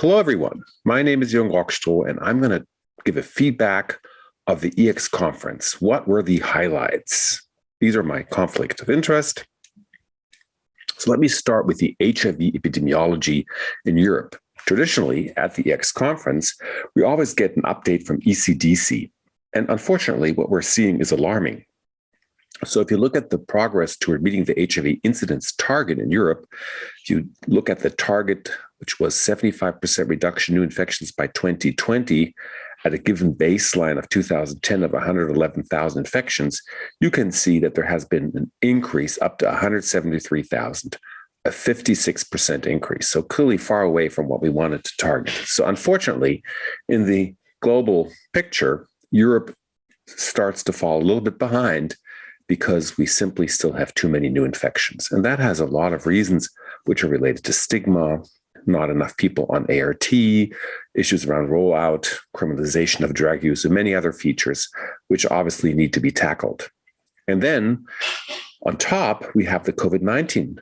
Hello, everyone. My name is Jürgen Rockstroh, and I'm going to give a feedback of the EACS conference. What were the highlights? These are my conflict of interest. So let me start with the HIV epidemiology in Europe. Traditionally, at the EACS conference, we always get an update from ECDC. And unfortunately, what we're seeing is alarming. So if you look at the progress toward meeting the HIV incidence target in Europe, if you look at the target, which was 75% reduction in new infections by 2020, at a given baseline of 2010 of 111,000 infections, you can see that there has been an increase up to 173,000, a 56% increase. So clearly far away from what we wanted to target. So unfortunately, in the global picture, Europe starts to fall a little bit behind because we simply still have too many new infections. And that has a lot of reasons which are related to stigma, not enough people on ART, issues around rollout, criminalization of drug use, and many other features which obviously need to be tackled. And then on top, we have the COVID-19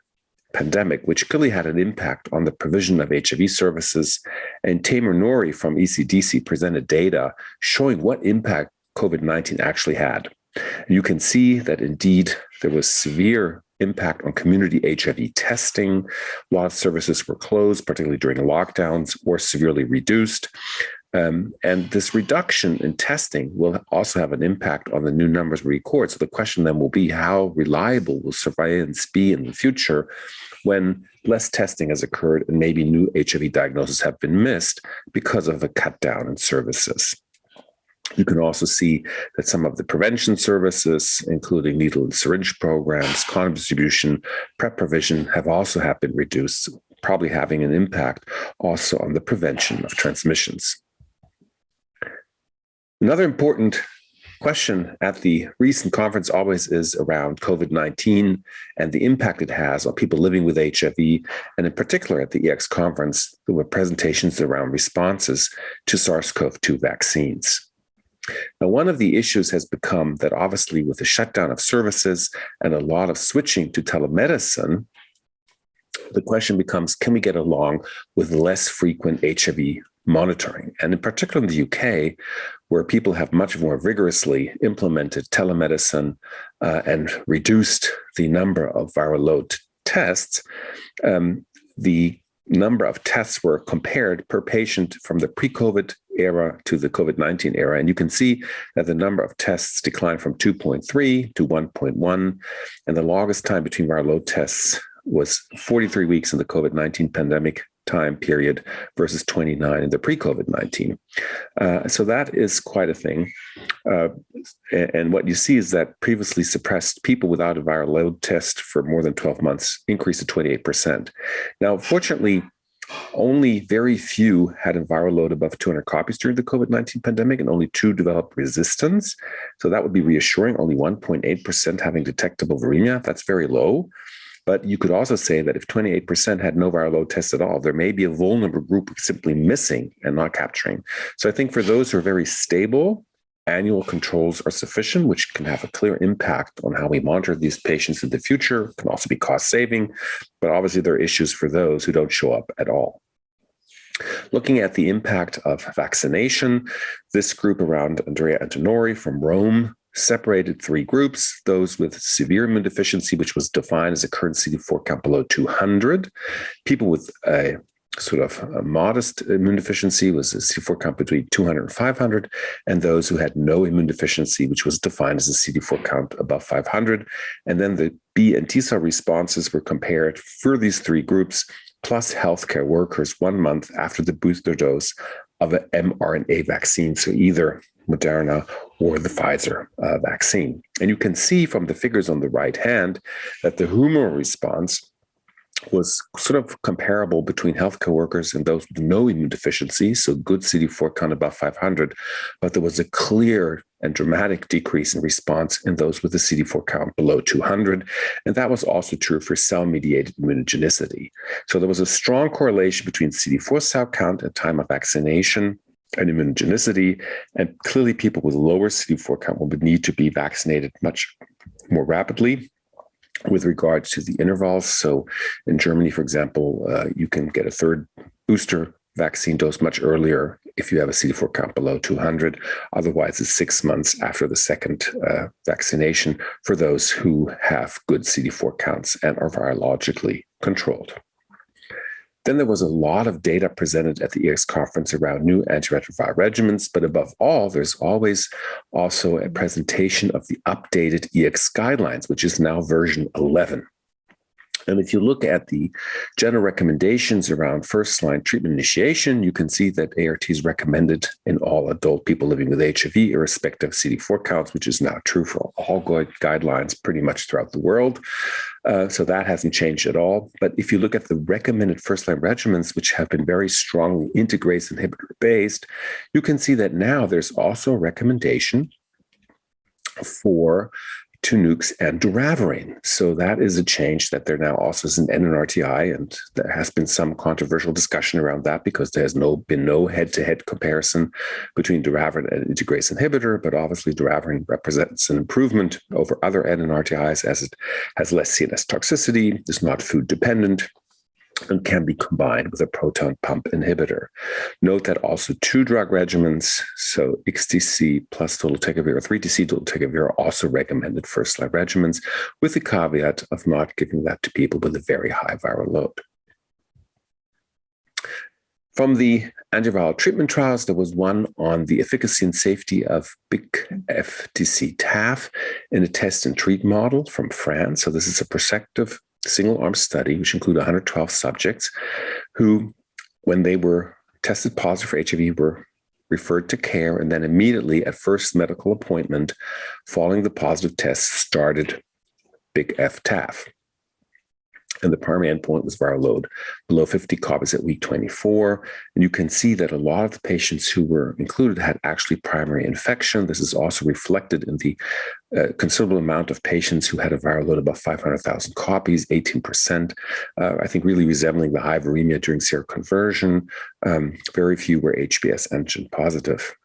pandemic, which clearly had an impact on the provision of HIV services. And Tamer Nouri from ECDC presented data showing what impact COVID-19 actually had. You can see that indeed there was severe impact on community HIV testing. A lot of services were closed, particularly during lockdowns, or severely reduced. And this reduction in testing will also have an impact on the new numbers we record. So the question then will be, how reliable will surveillance be in the future when less testing has occurred and maybe new HIV diagnoses have been missed because of a cut down in services? You can also see that some of the prevention services, including needle and syringe programs, condom distribution, PrEP provision, have also been reduced, probably having an impact also on the prevention of transmissions. Another important question at the recent conference always is around COVID-19 and the impact it has on people living with HIV. And in particular, at the EACS conference, there were presentations around responses to SARS-CoV-2 vaccines. Now, one of the issues has become that obviously with the shutdown of services and a lot of switching to telemedicine, the question becomes, can we get along with less frequent HIV monitoring? And in particular in the UK, where people have much more vigorously implemented telemedicine and reduced the number of viral load tests, the number of tests were compared per patient from the pre-COVID era to the COVID-19 era. And you can see that the number of tests declined from 2.3 to 1.1. And the longest time between viral load tests was 43 weeks in the COVID-19 pandemic time period versus 29 in the pre-COVID-19. So that is quite a thing. And what you see is that previously suppressed people without a viral load test for more than 12 months increased to 28%. Now, fortunately, only very few had a viral load above 200 copies during the COVID-19 pandemic, and only 2 developed resistance. So that would be reassuring, only 1.8% having detectable viremia. That's very low. But you could also say that if 28% had no viral load tests at all, there may be a vulnerable group simply missing and not capturing. So I think for those who are very stable, annual controls are sufficient, which can have a clear impact on how we monitor these patients in the future. It can also be cost saving, but obviously there are issues for those who don't show up at all. Looking at the impact of vaccination, this group around Andrea Antonori from Rome separated 3 groups: those with severe immune deficiency, which was defined as a current CD4 count below 200, people with a sort of a modest immune deficiency was a CD4 count between 200 and 500, and those who had no immune deficiency, which was defined as a CD4 count above 500. And then the B and T cell responses were compared for these 3 groups, plus healthcare workers 1 month after the booster dose of an mRNA vaccine, so either Moderna or the Pfizer vaccine. And you can see from the figures on the right hand that the humoral response was sort of comparable between healthcare workers and those with no immune deficiency, so good CD4 count above 500, but there was a clear and dramatic decrease in response in those with a CD4 count below 200, and that was also true for cell-mediated immunogenicity. So there was a strong correlation between CD4 cell count at time of vaccination and immunogenicity, and clearly people with lower CD4 count would need to be vaccinated much more rapidly. With regards to the intervals, so in Germany, for example, you can get a third booster vaccine dose much earlier if you have a CD4 count below 200. Otherwise, it's 6 months after the second vaccination for those who have good CD4 counts and are virologically controlled. Then there was a lot of data presented at the EACS conference around new antiretroviral regimens, but above all, there's always also a presentation of the updated EACS guidelines, which is now version 11. And if you look at the general recommendations around first-line treatment initiation, you can see that ART is recommended in all adult people living with HIV, irrespective of CD4 counts, which is now true for all guidelines pretty much throughout the world. So that hasn't changed at all. But if you look at the recommended first-line regimens, which have been very strongly integrase inhibitor-based, you can see that now there's also a recommendation for 2 nukes and doravirine. So that is a change that there now also is an NNRTI, and there has been some controversial discussion around that because there has been no head-to-head comparison between doravirine and integrase inhibitor, but obviously doravirine represents an improvement over other NNRTIs as it has less CNS toxicity, is not food dependent, and can be combined with a proton pump inhibitor. Note that also 2 drug regimens, so XTC plus dolutegravir or 3TC dolutegravir, are also recommended first-line regimens, with the caveat of not giving that to people with a very high viral load. From the antiviral treatment trials, there was one on the efficacy and safety of BIC-FTC-TAF in a test and treat model from France. So this is a prospective single-arm study, which included 112 subjects who, when they were tested positive for HIV, were referred to care, and then immediately at first medical appointment following the positive test started BIC-F-TAF. And the primary endpoint was viral load below 50 copies at week 24. And you can see that a lot of the patients who were included had actually primary infection. This is also reflected in the considerable amount of patients who had a viral load above 500,000 copies, 18%, I think really resembling the high viremia during seroconversion. Very few were HBs antigen positive.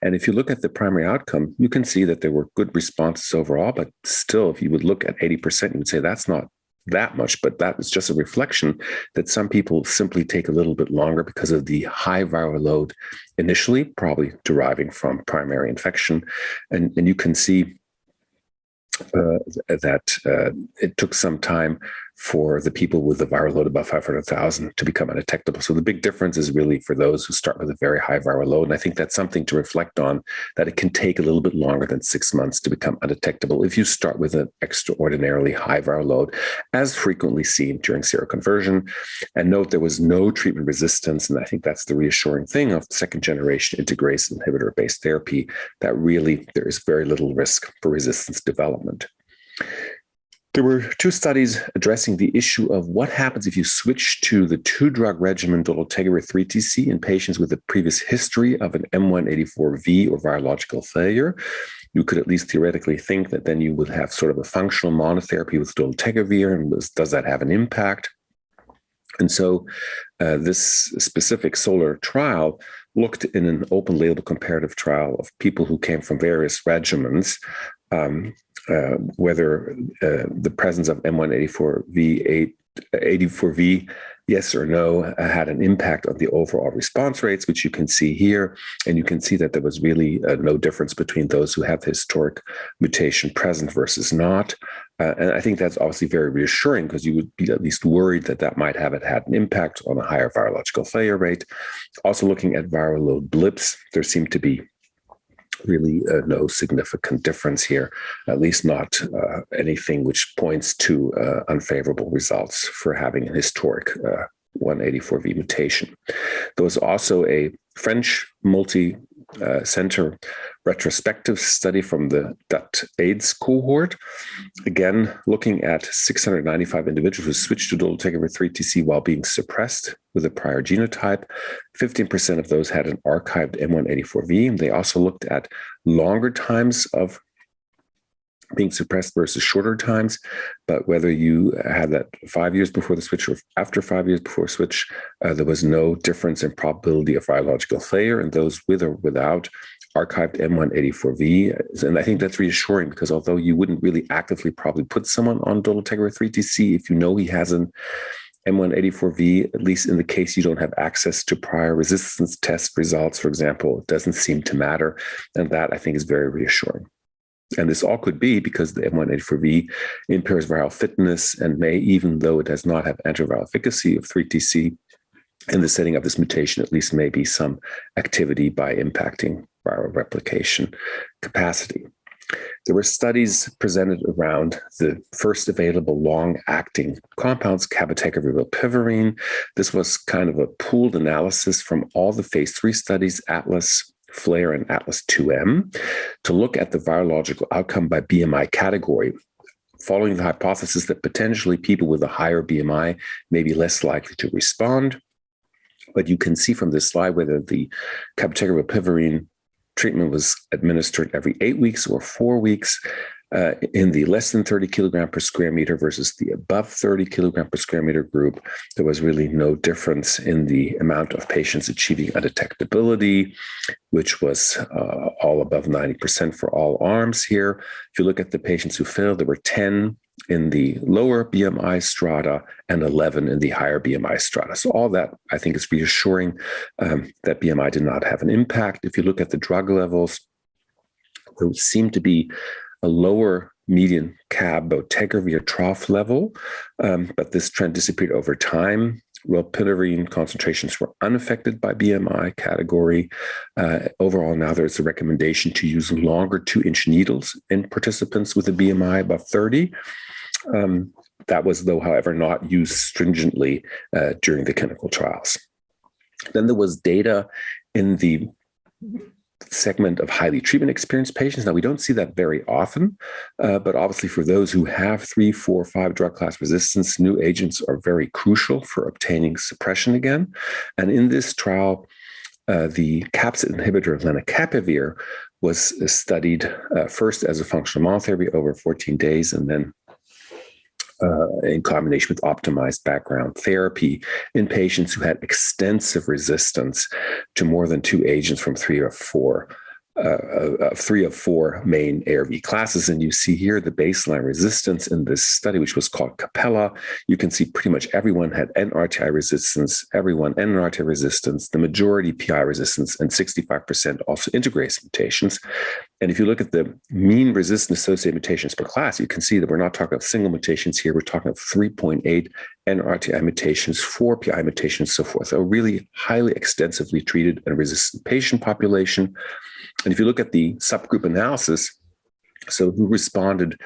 And if you look at the primary outcome, you can see that there were good responses overall, but still, if you would look at 80%, you would say that's not that much, but that is just a reflection that some people simply take a little bit longer because of the high viral load initially, probably deriving from primary infection. And you can see that it took some time for the people with a viral load above 500,000 to become undetectable. So the big difference is really for those who start with a very high viral load. And I think that's something to reflect on, that it can take a little bit longer than 6 months to become undetectable if you start with an extraordinarily high viral load, as frequently seen during seroconversion. And note there was no treatment resistance. And I think that's the reassuring thing of second generation integrase inhibitor-based therapy, that really there is very little risk for resistance development. There were 2 studies addressing the issue of what happens if you switch to the 2-drug regimen dolutegravir 3TC in patients with a previous history of an M184V or virological failure. You could at least theoretically think that then you would have sort of a functional monotherapy with dolutegravir, and does that have an impact? And so this specific SOLAR trial looked in an open label comparative trial of people who came from various regimens, whether the presence of M184V, yes or no, had an impact on the overall response rates, which you can see here. And you can see that there was really no difference between those who have the historic mutation present versus not. And I think that's obviously very reassuring, because you would be at least worried that that might have had an impact on a higher virological failure rate. Also looking at viral load blips, there seemed to be really no significant difference here, at least not anything which points to unfavorable results for having a historic 184V mutation. There was also a French multi-center retrospective study from the DUT AIDS cohort, again looking at 695 individuals who switched to dolutegravir 3TC while being suppressed with a prior genotype. 15% of those had an archived M184V. And they also looked at longer times of being suppressed versus shorter times, but whether you had that 5 years before the switch or after 5 years before switch, there was no difference in probability of virological failure in those with or without archived M184V. And I think that's reassuring, because although you wouldn't really actively probably put someone on dolutegravir 3TC if you know he has an M184V, at least in the case you don't have access to prior resistance test results, for example, it doesn't seem to matter. And that, I think, is very reassuring. And this all could be because the M184V impairs viral fitness and may, even though it does not have antiviral efficacy of 3TC, in the setting of this mutation, at least may be some activity by impacting viral replication capacity. There were studies presented around the first available long-acting compounds, cabotegravir, rilpivirine. This was kind of a pooled analysis from all the phase 3 studies, ATLAS, FLAIR, and ATLAS 2M, to look at the virological outcome by BMI category, following the hypothesis that potentially people with a higher BMI may be less likely to respond. But you can see from this slide whether the cabotegravir, rilpivirine treatment was administered every 8 weeks or 4 weeks in the less than 30 kilogram per square meter versus the above 30 kilogram per square meter group. There was really no difference in the amount of patients achieving undetectability, which was all above 90% for all arms here. If you look at the patients who failed, there were 10 in the lower BMI strata and 11 in the higher BMI strata. So all that, I think, is reassuring that BMI did not have an impact. If you look at the drug levels, there seemed to be a lower median cabotegravir trough level, but this trend disappeared over time. Rilpivirine concentrations were unaffected by BMI category. Overall, now there's a recommendation to use longer 2-inch needles in participants with a BMI above 30. That was, though, however, not used stringently during the clinical trials. Then there was data in the segment of highly treatment experienced patients. Now, we don't see that very often, but obviously for those who have 3, 4, 5 drug class resistance, new agents are very crucial for obtaining suppression again. And in this trial, the capsid inhibitor lenacapavir was studied first as a functional monotherapy over 14 days, and then in combination with optimized background therapy in patients who had extensive resistance to more than 2 agents from 3 of 4 main ARV classes. And you see here the baseline resistance in this study, which was called Capella. You can see pretty much everyone had NRTI resistance, everyone NRTI resistance, the majority PI resistance, and 65% also integrase mutations. And if you look at the mean resistance-associated mutations per class, you can see that we're not talking of single mutations here. We're talking of 3.8 NRTI mutations, 4 PI mutations, so forth. A really highly extensively treated and resistant patient population. And if you look at the subgroup analysis, so who responded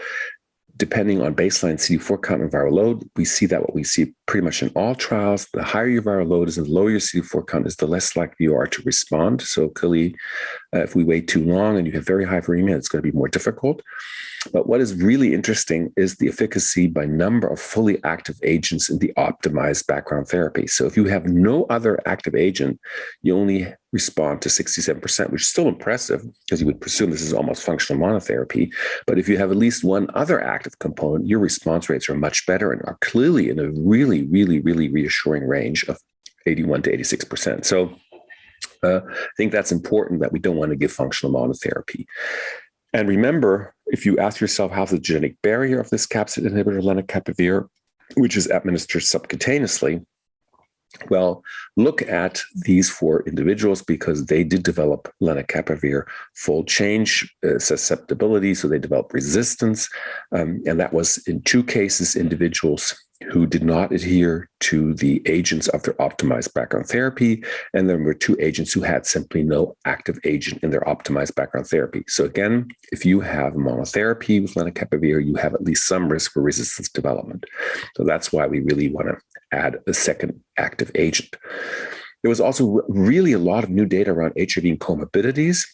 depending on baseline CD4 count and viral load, we see that what we see pretty much in all trials, the higher your viral load is and the lower your CD4 count is, the less likely you are to respond. So clearly, if we wait too long and you have very high viremia, it's going to be more difficult. But what is really interesting is the efficacy by number of fully active agents in the optimized background therapy. So if you have no other active agent, you only respond to 67%, which is still impressive because you would presume this is almost functional monotherapy. But if you have at least one other active component, your response rates are much better and are clearly in a really, really, really reassuring range of 81 to 86%. So I think that's important, that we don't want to give functional monotherapy. And remember, if you ask yourself, how's the genetic barrier of this capsid inhibitor, lenacapavir, which is administered subcutaneously, well, look at these 4 individuals because they did develop lenacapavir fold change susceptibility, so they developed resistance. And that was in 2 cases, individuals who did not adhere to the agents of their optimized background therapy. And there were 2 agents who had simply no active agent in their optimized background therapy. So again, if you have monotherapy with lenacapavir, you have at least some risk for resistance development. So that's why we really want to add a second active agent. There was also really a lot of new data around HIV and comorbidities.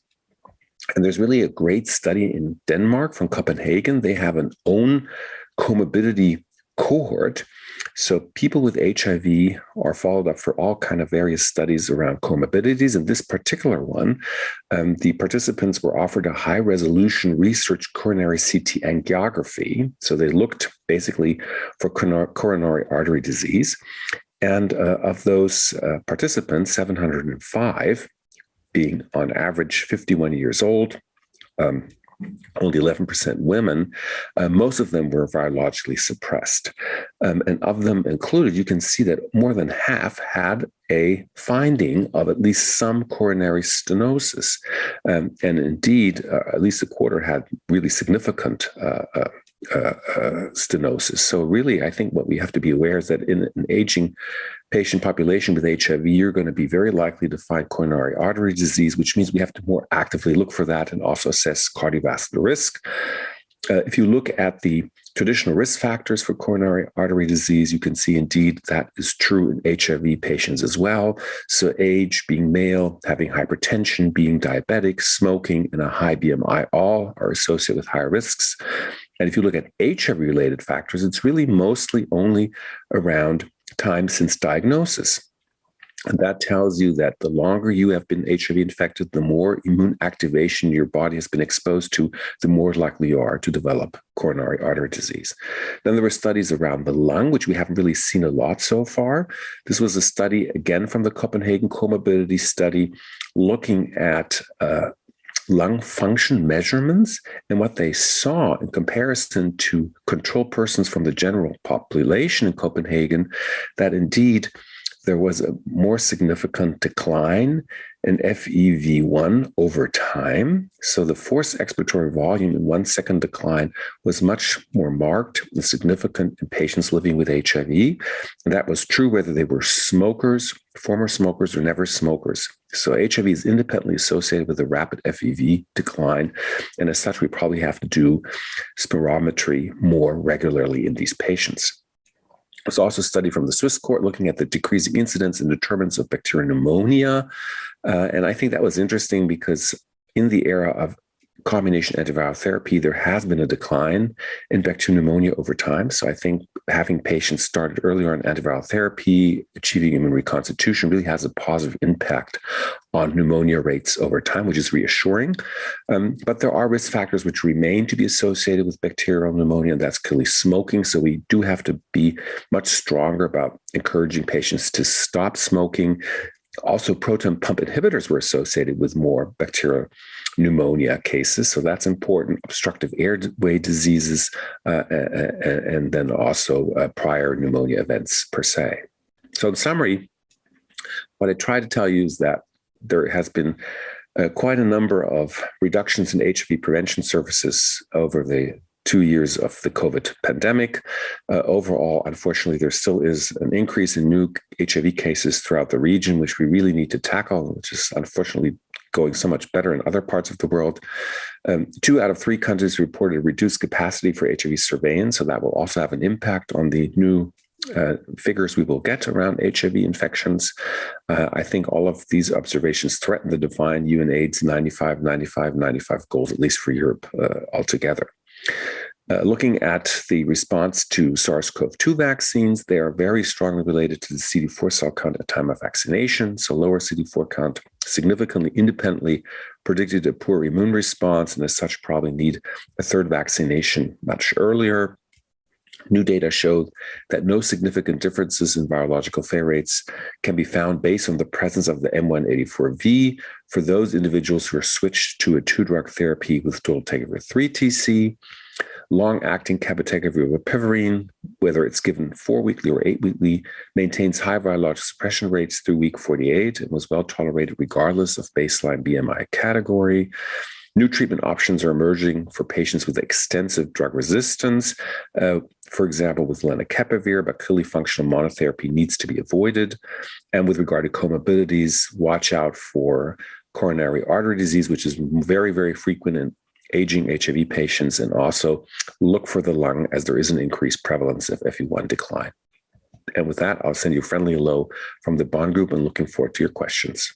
And there's really a great study in Denmark from Copenhagen. They have an own comorbidity cohort. So people with HIV are followed up for all kind of various studies around comorbidities. In this particular one, the participants were offered a high-resolution research coronary CT angiography. So they looked basically for coronary artery disease. And of those participants, 705, being on average 51 years old, only 11% women. Most of them were virologically suppressed. And of them included, you can see that more than half had a finding of at least some coronary stenosis. And indeed, at least a quarter had really significant stenosis. So really, I think what we have to be aware is that in an aging patient population with HIV, you're going to be very likely to find coronary artery disease, which means we have to more actively look for that and also assess cardiovascular risk. If you look at the traditional risk factors for coronary artery disease, you can see indeed that is true in HIV patients as well. So age, being male, having hypertension, being diabetic, smoking, and a high BMI all are associated with higher risks. And if you look at HIV-related factors, it's really mostly only around time since diagnosis. And that tells you that the longer you have been HIV infected, the more immune activation your body has been exposed to, the more likely you are to develop coronary artery disease. Then there were studies around the lung, which we haven't really seen a lot so far. This was a study, again, from the Copenhagen Comorbidity Study, looking at lung function measurements, and what they saw in comparison to control persons from the general population in Copenhagen, that indeed there was a more significant decline in FEV1 over time. So the forced expiratory volume in 1 second decline was much more marked and significant in patients living with HIV. And that was true whether they were smokers, former smokers, or never smokers. So HIV is independently associated with a rapid FEV decline. And as such, we probably have to do spirometry more regularly in these patients. There's also a study from the Swiss court looking at the decreasing incidence and determinants of bacterial pneumonia. And I think that was interesting because in the era of combination antiviral therapy, there has been a decline in bacterial pneumonia over time. So I think having patients started earlier on antiviral therapy, achieving immune reconstitution really has a positive impact on pneumonia rates over time, which is reassuring. But there are risk factors which remain to be associated with bacterial pneumonia, and that's clearly smoking. So we do have to be much stronger about encouraging patients to stop smoking. Also, proton pump inhibitors were associated with more bacterial pneumonia cases. So that's important. Obstructive airway diseases, and then also prior pneumonia events per se. So in summary, what I try to tell you is that there has been quite a number of reductions in HIV prevention services over the 2 years of the COVID pandemic. Overall, unfortunately, there still is an increase in new HIV cases throughout the region, which we really need to tackle, which is unfortunately going so much better in other parts of the world. 2 out of 3 countries reported reduced capacity for HIV surveillance, so that will also have an impact on the new figures we will get around HIV infections. I think all of these observations threaten the defined UNAIDS 95 goals, at least for Europe altogether. Looking at the response to SARS-CoV-2 vaccines, they are very strongly related to the CD4 cell count at time of vaccination. So lower CD4 count significantly independently predicted a poor immune response, and as such probably need a third vaccination much earlier. New data showed that no significant differences in virological failure rates can be found based on the presence of the M184V for those individuals who are switched to a 2-drug therapy with dolutegravir 3-TC. Long-acting cabotegravir rilpivirine, whether it's given 4-weekly or 8-weekly, maintains high virologic suppression rates through week 48 and was well tolerated regardless of baseline BMI category. New treatment options are emerging for patients with extensive drug resistance. For example, with lenacapavir, but clearly functional monotherapy needs to be avoided. And with regard to comorbidities, watch out for coronary artery disease, which is very, very frequent in aging HIV patients, and also look for the lung as there is an increased prevalence of FEV1 decline. And with that, I'll send you a friendly hello from the Bonn Group and looking forward to your questions.